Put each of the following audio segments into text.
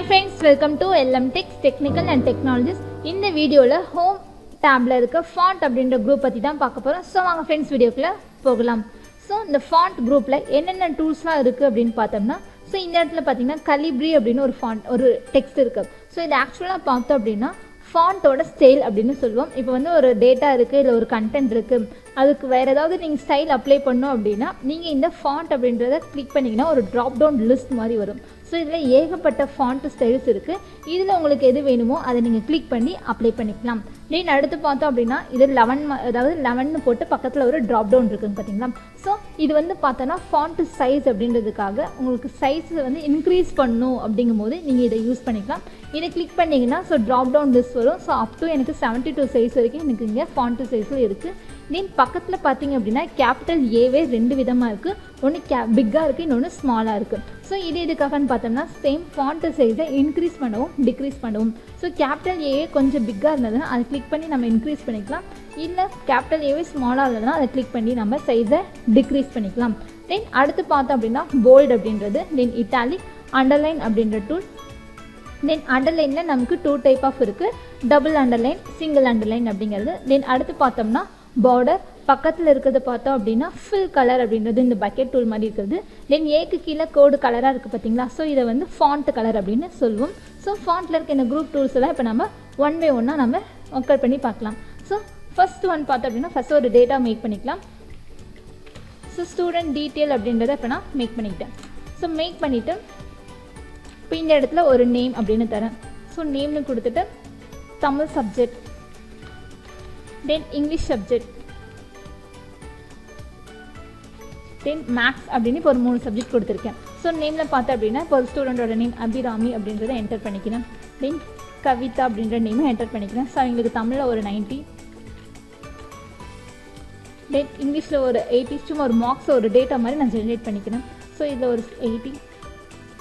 Hi friends, welcome to LM Techs Technical and Technologies. இந்த வீடியோல home டேப்ல இருக்க font அப்படிங்கற குரூப் பத்தி தான் பார்க்க போறோம். சோ வாங்க ஃப்ரெண்ட்ஸ் வீடியோக்குள்ள போகலாம். சோ இந்த ஃபாண்ட் குரூப்ல என்னென்ன டூல்ஸ்லாம் இருக்கு அப்படினு பார்த்தோம்னா சோ இந்த இடத்துல பாத்தீங்கன்னா கலிப்ரி அப்படின ஒரு ஃபாண்ட் ஒரு டெக்ஸ்ட் இருக்கு. சோ இது ஆக்சுவலா பார்த்தோம் அப்படினா ஃபாண்டோட ஸ்டைல் அப்படினு சொல்லுவோம். இப்போ வந்து ஒரு டேட்டா இருக்கு இல்ல ஒரு கண்டென்ட் இருக்கு. அதுக்கு வேற ஏதாவது நீங்க ஸ்டைல் அப்ளை பண்ணனும் அப்படினா நீங்க இந்த ஃபாண்ட் அப்படிங்கறத கிளிக் பண்ணீங்கனா ஒரு drop down லிஸ்ட் மாதிரி வரும். ஸோ இதில் ஏகப்பட்ட ஃபாண்ட் ஸ்டைல்ஸ் இருக்குது. இதில் உங்களுக்கு எது வேணுமோ அதை நீங்கள் கிளிக் பண்ணி அப்ளை பண்ணிக்கலாம். தென் அடுத்து பார்த்தோம் அப்படின்னா இது 11 அதாவது 11 போட்டு பக்கத்தில் ஒரு ட்ராப் டவுன் இருக்குதுன்னு பார்த்தீங்களா. ஸோ இது வந்து பார்த்தோன்னா ஃபாண்ட் சைஸ் அப்படின்றதுக்காக உங்களுக்கு சைஸை வந்து இன்க்ரீஸ் பண்ணணும் அப்படிங்கும் போது நீங்கள் இதை யூஸ் பண்ணிக்கலாம். இதை கிளிக் பண்ணிங்கன்னா ஸோ ட்ராப் டவுன் லிஸ்ட் வரும். ஸோ அப் டு எனக்கு 72 சைஸ் வரைக்கும் எனக்கு இங்கே ஃபாண்ட் சைஸில் இருக்குது. தென் பக்கத்தில் பார்த்தீங்க அப்படின்னா கேபிட்டல் ஏவே 2 விதமாக இருக்குது. ஒன்று பிக்காக இருக்குது, இன்னொன்று ஸ்மாலாக இருக்குது. ஸோ இது எதுக்காகன்னு பார்த்தோம்னா சேம் ஃபாண்ட் சைஸை இன்க்ரீஸ் பண்ணவும் டிக்ரீஸ் பண்ணவும். ஸோ கேபிட்டல் ஏவே கொஞ்சம் பிக்காக இருந்ததுன்னா அதை கிளிக் பண்ணி நம்ம இன்க்ரீஸ் பண்ணிக்கலாம். இல்லை கேபிட்டல் ஏவே ஸ்மாலாக இருந்ததுன்னா அதை கிளிக் பண்ணி நம்ம சைஸை டிக்ரீஸ் பண்ணிக்கலாம். தென் அடுத்து பார்த்தோம் அப்படின்னா போல்டு அப்படின்றது, தென் இட்டாலிக், அண்டர்லைன் அப்படின்ற டூல். தென் அண்டர்லைனில் நமக்கு 2 டைப் ஆஃப் இருக்குது, டபுள் அண்டர்லைன், சிங்கிள் அண்டர்லைன் அப்படிங்கிறது. தென் அடுத்து பார்த்தோம்னா பார்டர், பக்கத்தில் இருக்கிறது பார்த்தோம் அப்படின்னா ஃபில் கலர் அப்படின்றது இந்த பக்கெட் டூல் மாதிரி இருக்கிறது. தென் ஏக்கு கீழே கோடு கலராக இருக்குது பார்த்தீங்களா. ஸோ இதை வந்து ஃபாண்ட் கலர் அப்படின்னு சொல்லுவோம். ஸோ ஃபாண்ட்டில் இருக்க இந்த குரூப் டூல்ஸ் எல்லாம் இப்போ நம்ம ஒன் பை ஒன்னாக நம்ம ஒர்க் அவுட் பண்ணி பார்க்கலாம். ஸோ ஃபர்ஸ்ட் ஒன் பார்த்தோம் அப்படின்னா ஃபஸ்ட்டு ஒரு டேட்டா மேக் பண்ணிக்கலாம். ஸோ ஸ்டூடெண்ட் டீட்டெயில் அப்படின்றத இப்போ நான் மேக் பண்ணிக்கிட்டேன். ஸோ மேக் பண்ணிவிட்டு இப்போ இந்த இடத்துல ஒரு நேம் அப்படின்னு தரேன். ஸோ நேம்னு கொடுத்துட்டு Tamil subject, then English subject, then maths அப்படின்னு இப்போ ஒரு 3 சப்ஜெக்ட் கொடுத்துருக்கேன். ஸோ நேமில் பார்த்தேன் அப்படின்னா இப்போ ஒரு ஸ்டூடெண்ட்டோட நேம் அபிராமி அப்படின்றத என்டர் பண்ணிக்கிறேன். தென் கவிதா அப்படின்ற நேமை என்டர் பண்ணிக்கிறேன். ஸோ அவங்களுக்கு தமிழில் ஒரு 90, தென் இங்கிலீஷில் ஒரு 80, சும்மா ஒரு மார்க்ஸ் ஒரு டேட்டா மாதிரி நான் ஜென்ரேட் பண்ணிக்கிறேன். ஸோ இதில் ஒரு 80,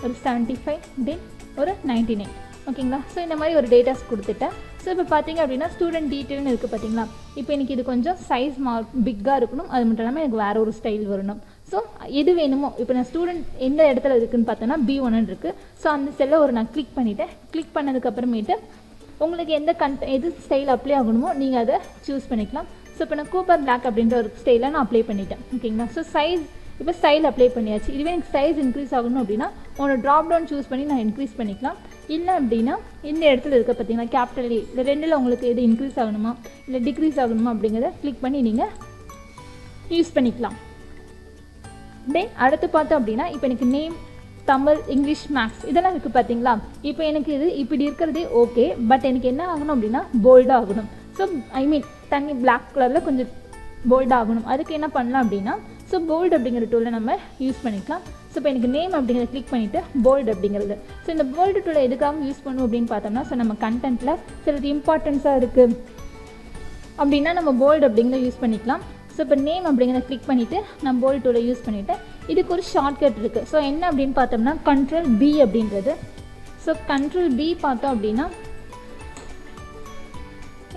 ஒரு 75, தென் ஒரு 99. ஓகேங்களா. ஸோ இந்த மாதிரி ஒரு டேட்டாஸ் கொடுத்துட்டேன். ஸோ இப்போ பார்த்தீங்க அப்படின்னா ஸ்டூடெண்ட் டீட்டெயில்னு இருக்குது பார்த்தீங்களா. இப்போ எனக்கு இது கொஞ்சம் சைஸ் பிக்காக இருக்கணும், அது மட்டும் இல்லாமல் எனக்கு வேறு ஒரு ஸ்டைல் வரணும். ஸோ எது வேணுமோ இப்போ நான் ஸ்டூடெண்ட் எந்த இடத்துல இருக்குதுன்னு பார்த்தோன்னா B1 இருக்குது. ஸோ அந்த செல்லை ஒரு நான் கிளிக் பண்ணிவிட்டேன். கிளிக் பண்ணதுக்கப்புறமேட்டு உங்களுக்கு எது ஸ்டைல் அப்ளை ஆகணுமோ நீங்கள் அதை சூஸ் பண்ணிக்கலாம். ஸோ இப்போ நான் கூப்பர் பிளாக் அப்படின்ற ஒரு ஸ்டைலை நான் அப்ளை பண்ணிட்டேன். ஓகேங்களா. ஸோ சைஸ் இப்போ ஸ்டைல் அப்ளை பண்ணியாச்சு. இதுவே எனக்கு சைஸ் இன்க்ரீஸ் ஆகணும் அப்படின்னா உன்னோட ட்ராப் டவுன் சூஸ் பண்ணி நான் இன்க்ரீஸ் பண்ணிக்கலாம். இல்லை அப்படின்னா இந்த இடத்துல இருக்க பார்த்தீங்கன்னா கேபிட்டல் ஏ இல்லை ரெண்டில் உங்களுக்கு எது இன்க்ரீஸ் ஆகணுமா இல்லை டிக்ரீஸ் ஆகணுமா அப்படிங்கிறத கிளிக் பண்ணி நீங்கள் யூஸ் பண்ணிக்கலாம். தென் அடுத்து பார்த்தோம் அப்படின்னா இப்போ எனக்கு நேம், தமிழ், இங்கிலீஷ், மேக்ஸ் இதெல்லாம் இருக்குது பார்த்தீங்களா. இப்போ எனக்கு இது இப்படி இருக்கிறதே ஓகே. பட் எனக்கு என்ன ஆகணும் அப்படின்னா போல்டாக ஆகணும். ஸோ தண்ணி பிளாக் கலரில் கொஞ்சம் போல்டாக ஆகணும். அதுக்கு என்ன பண்ணலாம் அப்படின்னா ஸோ போல்டு அப்படிங்கிற டூலை நம்ம யூஸ் பண்ணிக்கலாம். ஸோ இப்போ எனக்கு நேம் அப்படிங்கிறத கிளிக் பண்ணிவிட்டு போல்டு அப்படிங்கிறது. ஸோ இந்த போல்டு டூலை எதுக்காக யூஸ் பண்ணுவோம் அப்படின்னு பார்த்தோம்னா ஸோ நம்ம கண்டென்ட்டில் சிலது இம்பார்ட்டன்ஸாக இருக்குது அப்படின்னா நம்ம போல்டு அப்படிங்கிறத யூஸ் பண்ணிக்கலாம். ஸோ இப்போ நேம் அப்படிங்கிறத கிளிக் பண்ணிவிட்டு நான் போல்டு டூலை யூஸ் பண்ணிவிட்டு இதுக்கு ஒரு ஷார்ட்கட் இருக்குது. ஸோ என்ன அப்படின்னு பார்த்தோம்னா Ctrl+B அப்படின்றது. ஸோ Ctrl+B பார்த்தோம் அப்படின்னா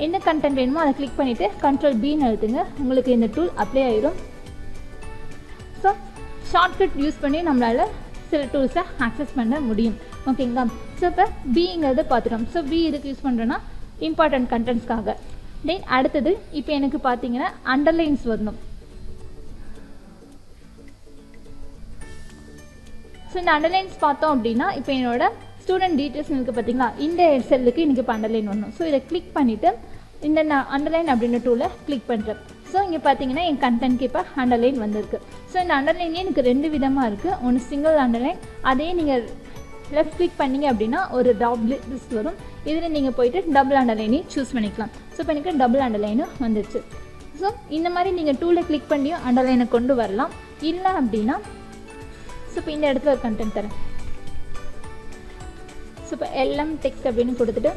என்ன கண்டென்ட் வேணுமோ அதை கிளிக் பண்ணிவிட்டு Ctrl+Bன்னு அழுத்துங்க. உங்களுக்கு இந்த டூல் அப்ளை ஆயிடும். ஸோ ஷார்ட்கட் யூஸ் பண்ணி நம்மளால் சில டூல்ஸை ஆக்சஸ் பண்ண முடியும். ஓகேங்களா. ஸோ இப்போ பிங்கிறத பார்த்துட்டோம். ஸோ பி இதுக்கு யூஸ் பண்ணுறோன்னா இம்பார்ட்டன்ட் கண்டென்ட்ஸ்க்காக. தென் அடுத்தது இப்போ எனக்கு பார்த்தீங்கன்னா அண்டர்லைன்ஸ் வரணும். ஸோ இந்த அண்டர்லைன்ஸ் பார்த்தோம் அப்படின்னா இப்போ என்னோட ஸ்டூடெண்ட் டீட்டெயில்ஸ் இருக்குது பார்த்தீங்களா. இந்த செல்லுக்கு எனக்கு இப்போ அண்டர்லைன் வரணும். ஸோ இதை கிளிக் பண்ணிவிட்டு இந்த நான் அண்டர்லைன் அப்படின்ற டூலை கிளிக் பண்ணுறேன். ஸோ இங்கே பார்த்தீங்கன்னா என் கண்டென்ட்க்கு இப்போ அண்டர்லைன் வந்திருக்கு. ஸோ இந்த அண்டர்லைனே எனக்கு 2 விதமாக இருக்குது. ஒன்று சிங்கிள் அண்டர்லைன், அதே நீங்கள் லெஃப்ட் கிளிக் பண்ணிங்க அப்படின்னா ஒரு டாப் லிஸ்ட் வரும். இதில் நீங்கள் போயிட்டு டபுள் அண்டர்லைனையும் சூஸ் பண்ணிக்கலாம். ஸோ இப்போ எனக்கு டபுள் அண்டர்லைனும் வந்துடுச்சு. ஸோ இந்த மாதிரி நீங்கள் டூலை கிளிக் பண்ணியும் அண்டர்லைனை கொண்டு வரலாம். இல்லை அப்படின்னா ஸோ இப்போ இந்த இடத்துல ஒரு கண்டென்ட் தரேன். ஸோ இப்போ LM டெக்ஸ்ட் அப்படின்னு கொடுத்துட்டு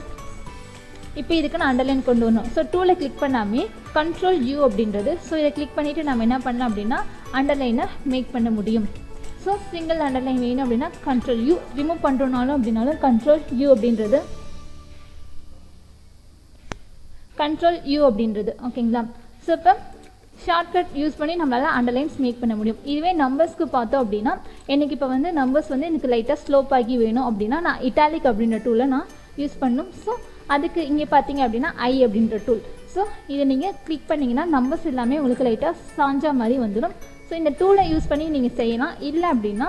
இப்போ இதுக்கு நான் அண்டர்லைன் கொண்டு வரணும். ஸோ டூலை கிளிக் பண்ணாமே Ctrl+U அப்படின்றது. ஸோ இதை கிளிக் பண்ணிவிட்டு நம்ம என்ன பண்ணலாம் அப்படின்னா அண்டர்லைனை மேக் பண்ண முடியும். ஸோ சிங்கிள் அண்டர்லைன் வேணும் அப்படின்னா Ctrl+U, ரிமூவ் பண்ணுறோனாலும் அப்படின்னாலும் Ctrl+U அப்படின்றது Ctrl+U அப்படின்றது. ஓகேங்களா. ஸோ இப்போ ஷார்ட்கட் யூஸ் பண்ணி நம்மளால் அண்டர்லைன்ஸ் மேக் பண்ண முடியும். இதுவே நம்பர்ஸ்க்கு பார்த்தோம் அப்படின்னா எனக்கு இப்போ வந்து நம்பர்ஸ் வந்து எனக்கு லைட்டாக ஸ்லோப் ஆகி வேணும் அப்படின்னா நான் இட்டாலிக் அப்படின்ற டூலை நான் யூஸ் பண்ணணும். ஸோ அதுக்கு இங்கே பார்த்தீங்க அப்படின்னா ஐ அப்படின்ற டூல். ஸோ இதை நீங்கள் கிளிக் பண்ணிங்கன்னா நம்பர்ஸ் எல்லாமே உங்களுக்கு லைட்டாக சாஞ்சா மாதிரி வந்துடும். ஸோ இந்த டூலை யூஸ் பண்ணி நீங்கள் செய்யலாம். இல்லை அப்படின்னா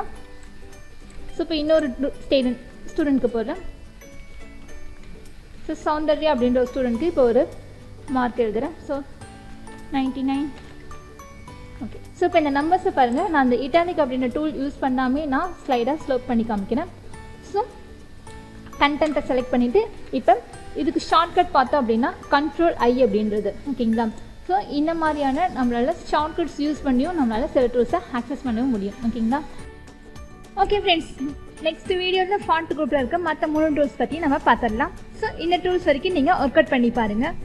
ஸோ இப்போ இன்னொரு ஸ்டூடெண்ட்க்கு போகிறேன். ஸோ சௌந்தர்யா அப்படின்ற ஒரு ஸ்டூடெண்ட்க்கு இப்போ ஒரு மார்க் எழுதுகிறேன். ஸோ 99. ஓகே. ஸோ இப்போ இந்த நம்பர்ஸை பாருங்கள், நான் அந்த இட்டாலிக் அப்படின்ற டூல் யூஸ் பண்ணாமே நான் ஸ்லைடாக ஸ்லோப் பண்ணி காமிக்கிறேன். ஸோ கண்டென்ட்டை செலக்ட் பண்ணிவிட்டு இப்போ இதுக்கு ஷார்ட்கட் பார்த்தோம் அப்படின்னா Ctrl I அப்படின்றது. ஓகேங்களா? ஸோ இந்த மாதிரியான நம்மளால் ஷார்ட்கட்ஸ் யூஸ் பண்ணியும் நம்மளால் சில டூல்ஸை ஆக்சஸ் பண்ணவும் முடியும். ஓகேங்களா? ஓகே ஃப்ரெண்ட்ஸ், நெக்ஸ்ட் வீடியோவில் ஃபாண்ட் குரூப்பில் இருக்க மற்ற 3 டூல்ஸ் பற்றி நம்ம பார்த்துடலாம். ஸோ இந்த டூல்ஸ் வரைக்கும் நீங்கள் ஒர்க் அவுட் பண்ணி பாருங்கள்.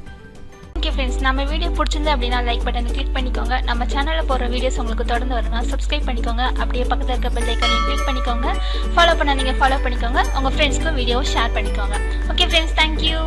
ஓகே ஃப்ரெண்ட்ஸ், நம்ம வீடியோ பிடிச்சிருந்து அப்படின்னா லைக் பட்டனை கிளிக் பண்ணிக்கோங்க. நம்ம சேனலில் போகிற வீடியோஸ் உங்களுக்கு தொடர்ந்து வரணும் சப்ஸ்கிரைப் பண்ணிக்கோங்க. அப்படியே பக்கத்தில் இருக்க பெல் ஐக்கானையும் கிளிக் பண்ணிக்கோங்க. ஃபாலோ பண்ண நீங்கள் ஃபாலோ பண்ணிக்கோங்க. உங்கள் ஃப்ரெண்ட்ஸ்க்கும் வீடியோவை ஷேர் பண்ணிக்கோங்க. Okay friends, thank you.